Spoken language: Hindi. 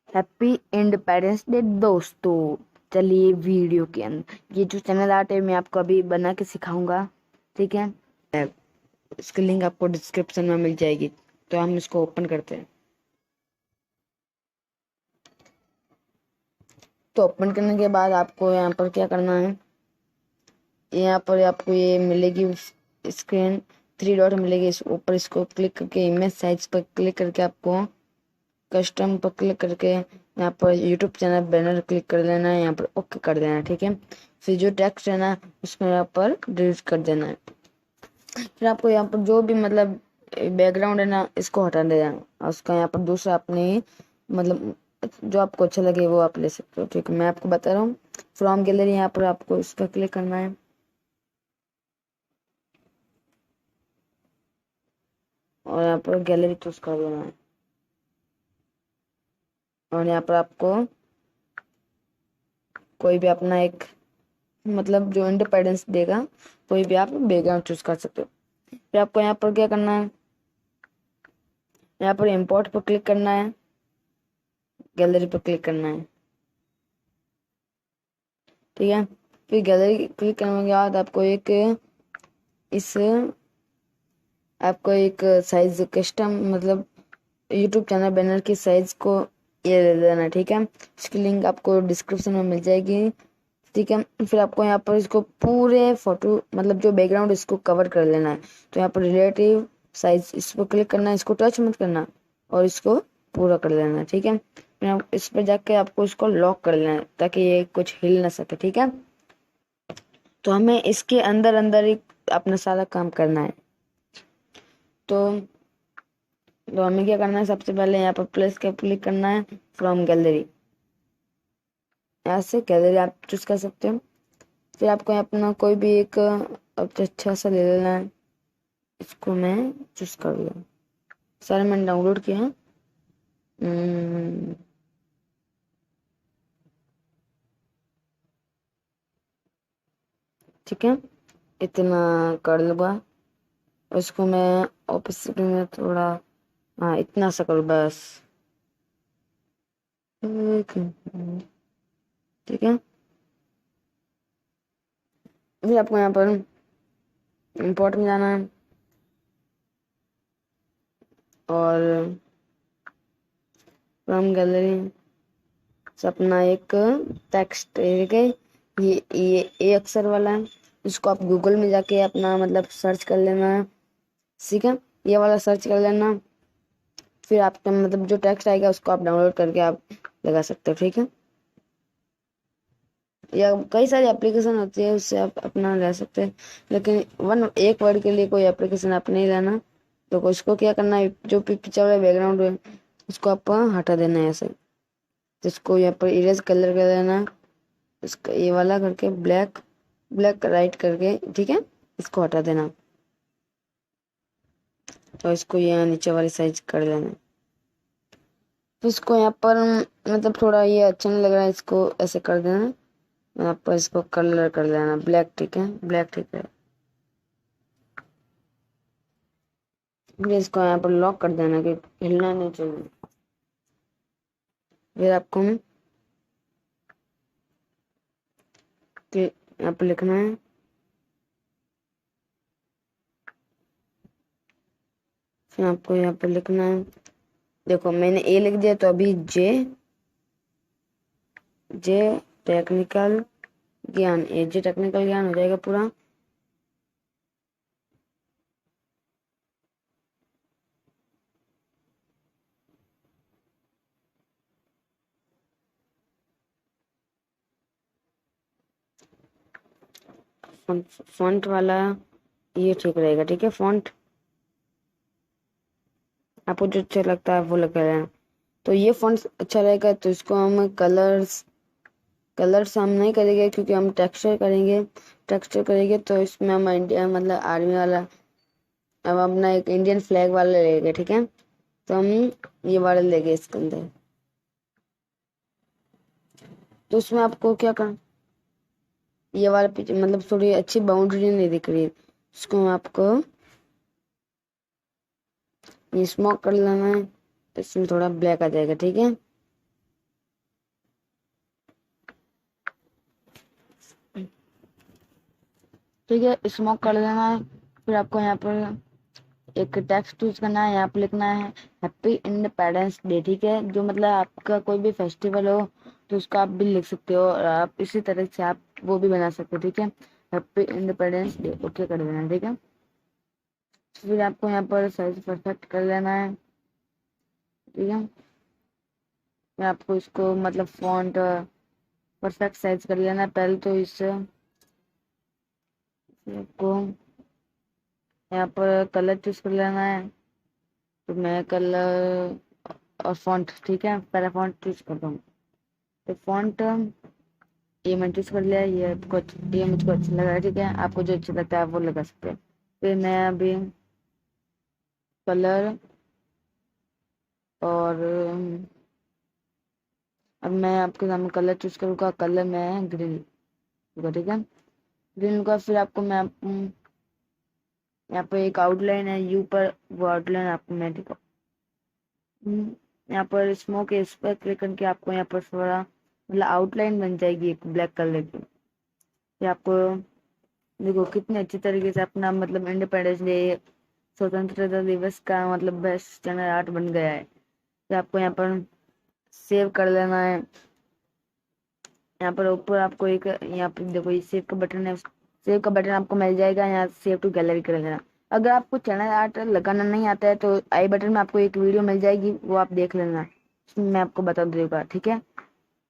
हैप्पी इंडिपेंडेंस डे दोस्तों। चलिए वीडियो के अंदर ये जो चैनल आर्ट है मैं आपको अभी बना के सिखाऊंगा, ठीक है। इसकी लिंक आपको डिस्क्रिप्शन में मिल जाएगी। तो हम इसको ओपन करते हैं। तो ओपन करने के बाद आपको यहाँ पर क्या करना है, यहाँ पर आपको ये मिलेगी स्क्रीन, 3 डॉट मिलेगी। इस ऊपर इसको क्लिक करके इमेज साइज पर क्लिक करके आपको कस्टम पर क्लिक करके यहाँ पर यूट्यूब चैनल बैनर क्लिक कर लेना है, यहाँ पर ओके कर देना है, ठीक है। फिर जो टेक्स्ट है ना उसको यहाँ पर डिलीट कर देना है। फिर आपको यहाँ पर जो भी मतलब बैकग्राउंड है ना इसको हटा देना है और उसका यहाँ पर दूसरा अपने मतलब जो आपको अच्छा लगे वो आप ले सकते हो, ठीक है। मैं आपको बता रहा हूँ फ्रॉम गैलरी, यहाँ पर आपको इस पर क्लिक करना है और यहाँ पर गैलरी चूज कर देना है और यहाँ पर आपको कोई भी अपना एक मतलब जो इंडिपेंडेंस देगा कोई भी आप बैकग्राउंड चूज कर सकते हो। फिर आपको यहाँ पर क्या करना है, यहाँ पर इंपोर्ट पर क्लिक करना है, गैलरी पर क्लिक करना है, ठीक है। फिर गैलरी क्लिक करने के बाद इस आपको एक साइज कस्टम मतलब यूट्यूब चैनल बैनर की साइज को ये दे देना है, ठीक है। इसकी लिंक आपको डिस्क्रिप्शन में मिल जाएगी, ठीक है। फिर आपको यहाँ पर इसको पूरे फोटो मतलब जो बैकग्राउंड इसको कवर कर लेना है। तो यहाँ पर रिलेटिव साइज इस पर क्लिक करना है, इसको टच मत करना और इसको पूरा कर लेना है, ठीक है। फिर आप इस पर जाके आपको इसको लॉक कर लेना है ताकि ये कुछ हिल ना सके, ठीक है। तो हमें इसके अंदर अंदर ही अपना सारा काम करना है। तो हमें क्या करना है, सबसे पहले यहाँ पर प्लस का क्लिक करना है, फ्रॉम गैलरी, यहाँ से गैलरी आप चूज कर सकते हो। फिर आपको अपना कोई भी एक अच्छा सा ले लेना है, इसको मैं चूज कर लिया, सारे मैंने डाउनलोड किया है। ठीक है, इतना कर लूँगा। उसको मैं ऑफिस में थोड़ा, हाँ इतना सा करूँ बस, ठीक है। फिर आपको यहाँ पर इंपोर्ट में जाना है और फ्रॉम गैलरी से अपना एक टेक्स्ट है, ये ए अक्षर वाला है, इसको आप गूगल में जाके अपना मतलब सर्च कर लेना है, ठीक है। ये वाला सर्च कर लेना, फिर आपका मतलब जो टेक्स्ट आएगा उसको आप डाउनलोड करके आप लगा सकते हो, ठीक है। या कई सारी एप्लीकेशन होती है उससे आप अपना ले सकते हैं, लेकिन एक वर्ड के लिए कोई एप्लीकेशन आप नहीं लेना। तो उसको क्या करना है, जो पिक्चर वाला बैकग्राउंड है उसको आप हटा देना है ऐसे। तो इसको यहाँ पर इरेज कलर कर देना, इसका ये वाला करके ब्लैक ब्लैक राइट करके, ठीक है, इसको हटा देना। तो इसको यहाँ नीचे वाली साइज कर लेना। तो इसको यहाँ पर मतलब थोड़ा ये अच्छा नहीं लग रहा है, इसको ऐसे कर देना। यहाँ पर इसको कलर कर लेना ब्लैक, ठीक है, ब्लैक ठीक है। फिर इसको यहाँ पर लॉक कर देना कि हिलना नहीं चाहिए। फिर आपको यहाँ पर लिखना है, फिर आपको यहाँ पर लिखना है, देखो मैंने ए लिख दिया तो अभी जे जे टेक्निकल ज्ञान, ए जे टेक्निकल ज्ञान हो जाएगा पूरा। फॉन्ट वाला ये ठीक रहेगा, ठीक है। फॉन्ट आपको जो अच्छा लगता है वो लगा लेना। तो ये फॉन्ट अच्छा रहेगा, तो इसको हम कलर्स हम नहीं करेंगे क्योंकि हम टेक्सचर करेंगे तो इसमें हम इंडिया मतलब आर्मी वाला, अब अपना एक इंडियन फ्लैग वाला लेंगे, ठीक है। तो हम ये वाला लेंगे इसके अंदर। तो उसमें आपको क्या करना, ये वाला मतलब थोड़ी अच्छी बाउंड्री नहीं दिख रही है, इसको आपको ये स्मोक कर लेना है, तो इसमें थोड़ा ब्लैक आ जाएगा, ठीक है। ठीक है, स्मोक कर लेना है। फिर आपको यहाँ पर एक टेक्स्ट चूज करना है, यहाँ पे लिखना है हैप्पी इंडिपेंडेंस डे। ठीक है, जो मतलब आपका कोई भी फेस्टिवल हो तो उसका आप भी लिख सकते हो, और आप इसी तरह से आप वो भी बना सकते हो। ठीक है, हैप्पी इंडिपेंडेंस डे ओके कर देना है। ठीक है, फिर आपको यहाँ पर साइज परफेक्ट कर लेना है। ठीक है, फिर आपको इसको मतलब फॉन्ट परफेक्ट साइज कर लेना है पहले तो इससे। फिर आपको यहाँ पर कलर चूज कर लेना है, तो मैं कलर और फॉन्ट, ठीक है, पहले फॉन्ट चूज करता हूँ। तो फॉन्ट ये मैं चूज कर लिया, ये मुझको अच्छा लग रहा है। ठीक है, आपको जो अच्छा लगता है आप वो लगा सकते हैं। फिर मैं अभी कलर और अब मैं आपके सामने कलर चूज करूँगा, कलर मैं ग्रीन लूँगा। ठीक है, ग्रीन लूँगा। फिर आपको मैं यहाँ पे एक आउटलाइन है यू पर, वो आउटलाइन आपको मैं दिखा। यहाँ पर स्मोक है, इस पर क्लिक करके आपको यहाँ पर थोड़ा मतलब आउटलाइन बन जाएगी एक ब्लैक कलर की। ये आपको देखो कितने अच्छी तरीके से अपना मतलब इंडिपेंडेंस डे, स्वतंत्रता दिवस का मतलब बेस्ट स्टैंडर्ड आर्ट बन गया है। ये आपको यहाँ पर सेव कर लेना है। यहाँ पर ऊपर आपको एक यहाँ पर देखो ये सेव का बटन है, सेव का बटन आपको मिल जाएगा, यहाँ सेव टू गैलरी कर लेना। अगर आपको चैनल आर्ट लगाना नहीं आता है तो आई बटन में आपको एक वीडियो मिल जाएगी, वो आप देख लेना, उसमें मैं आपको बता दूंगा। ठीक है,